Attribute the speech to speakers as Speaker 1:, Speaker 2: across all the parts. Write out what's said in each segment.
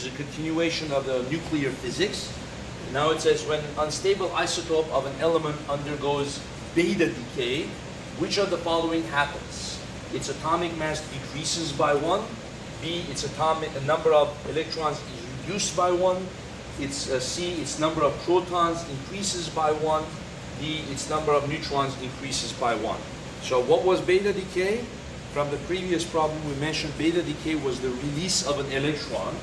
Speaker 1: is a continuation of the nuclear physics. Now it says when unstable isotope of an element undergoes beta decay, which of the following happens? Its atomic mass decreases by 1. B, its number of electrons is reduced by 1. C, its number of protons increases by 1. D, its number of neutrons increases by 1. So what was beta decay? From the previous problem we mentioned beta decay was the release of an electron,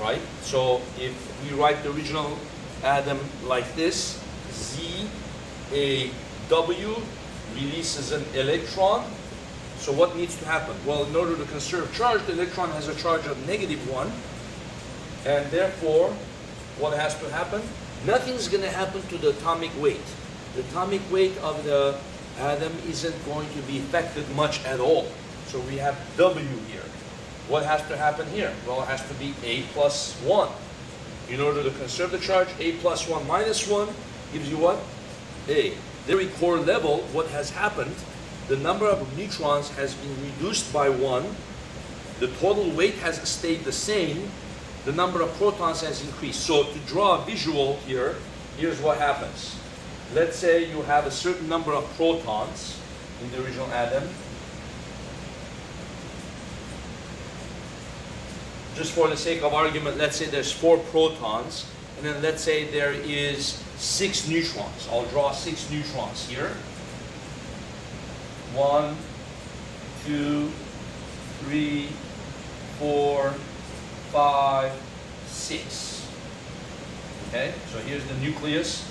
Speaker 1: right? So if we write the original atom like this, Z, A, W releases an electron. So what needs to happen? Well, in order to conserve charge, the electron has a charge of -1. And therefore, what has to happen? Nothing's going to happen to the atomic weight. The atomic weight of the atom isn't going to be affected much at all. So we have W here. What has to happen here? Well, it has to be A plus 1. In order to conserve the charge, A plus 1 minus 1 gives you what? A. Very core level, what has happened, the number of neutrons has been reduced by 1. The total weight has stayed the same. The number of protons has increased. So to draw a visual here, here's what happens. Let's say you have a certain number of protons in the original atom. Just for the sake of argument, let's say there's 4 protons, and then let's say there is 6 neutrons. I'll draw 6 neutrons here. 1, 2, 3, 4, 5, 6. Okay, so here's the nucleus.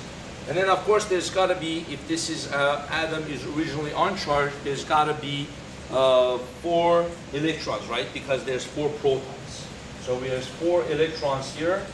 Speaker 1: And then of course there's got to be, if this is atom is originally uncharged, there's got to be 4 electrons, right? Because there's 4 protons. So there's 4 electrons here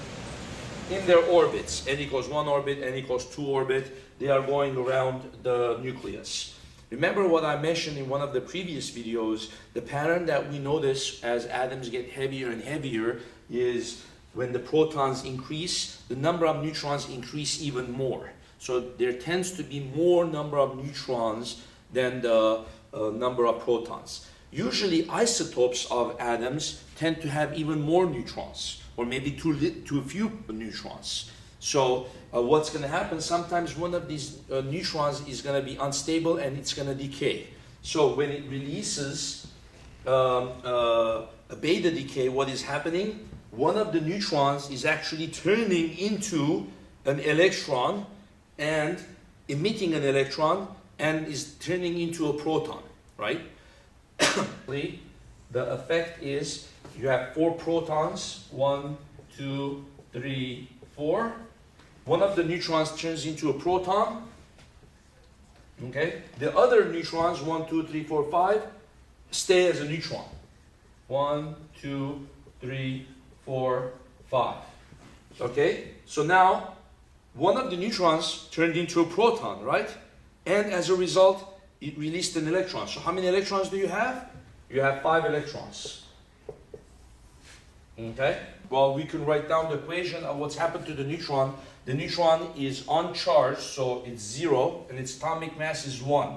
Speaker 1: in their orbits. N equals 1 orbit, N equals 2 orbit. They are going around the nucleus. Remember what I mentioned in one of the previous videos, the pattern that we notice as atoms get heavier and heavier is when the protons increase, the number of neutrons increase even more. So there tends to be more number of neutrons than the number of protons. Usually isotopes of atoms tend to have even more neutrons, or maybe too few neutrons. So what's going to happen, sometimes one of these neutrons is going to be unstable and it's going to decay. So when it releases a beta decay, what is happening? One of the neutrons is actually turning into an electron and emitting an electron and is turning into a proton, right? The effect is you have 4 protons, 1, 2, 3, 4. One of the neutrons turns into a proton. Okay. The other neutrons, 1, 2, 3, 4, 5, stay as a neutron. 1, 2, 3, 4, 5. Okay. So now, one of the neutrons turned into a proton, right? And as a result, it released an electron. So how many electrons do you have? You have 5 electrons. Okay. Well, we can write down the equation of what's happened to the neutron. The neutron is uncharged, so it's 0, and its atomic mass is 1.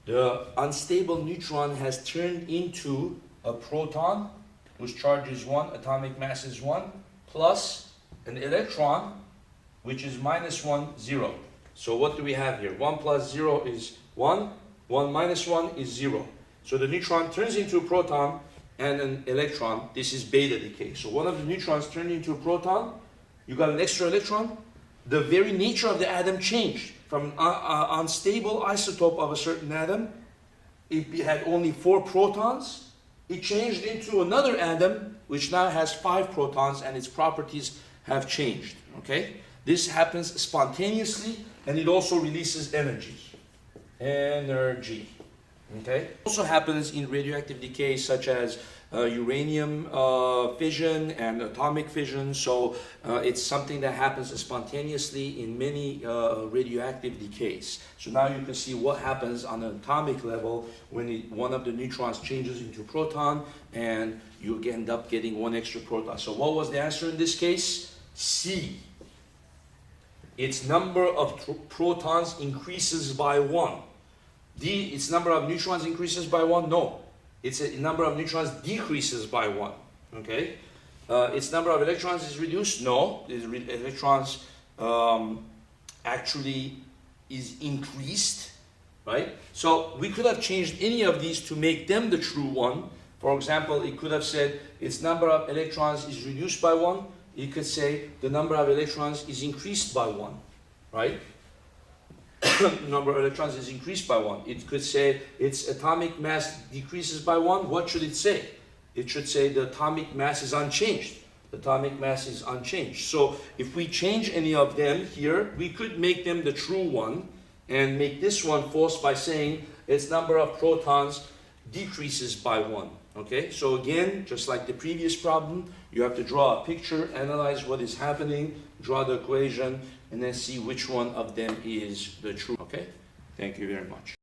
Speaker 1: The unstable neutron has turned into a proton, whose charge is 1, atomic mass is 1, plus an electron, which is -1, 0. So what do we have here? 1 plus 0 is 1, 1 minus 1 is 0. So the neutron turns into a proton and an electron. This is beta decay. So one of the neutrons turned into a proton, you got an extra electron. The very nature of the atom changed. From an unstable isotope of a certain atom, it had only 4 protons. It changed into another atom, which now has 5 protons, and its properties have changed. Okay? This happens spontaneously, and it also releases energy. Energy. Okay? It also happens in radioactive decay, such as uranium fission and atomic fission. So it's something that happens spontaneously in many radioactive decays. So now you can see what happens on an atomic level when one of the neutrons changes into a proton and you end up getting 1 extra proton. So what was the answer in this case? C. Its number of protons increases by 1. D, its number of neutrons increases by 1? No. Its number of neutrons decreases by 1. Okay? its number of electrons is reduced? No, electrons actually is increased, right? So we could have changed any of these to make them the true one. For example, it could have said its number of electrons is reduced by 1. You could say the number of electrons is increased by 1, right? The number of electrons is increased by 1. It could say its atomic mass decreases by 1. What should it say? It should say the atomic mass is unchanged. The atomic mass is unchanged. So if we change any of them here, we could make them the true one and make this one false by saying its number of protons decreases by 1. Okay, so again, just like the previous problem, you have to draw a picture, analyze what is happening, draw the equation, and then see which one of them is the true. Okay, thank you very much.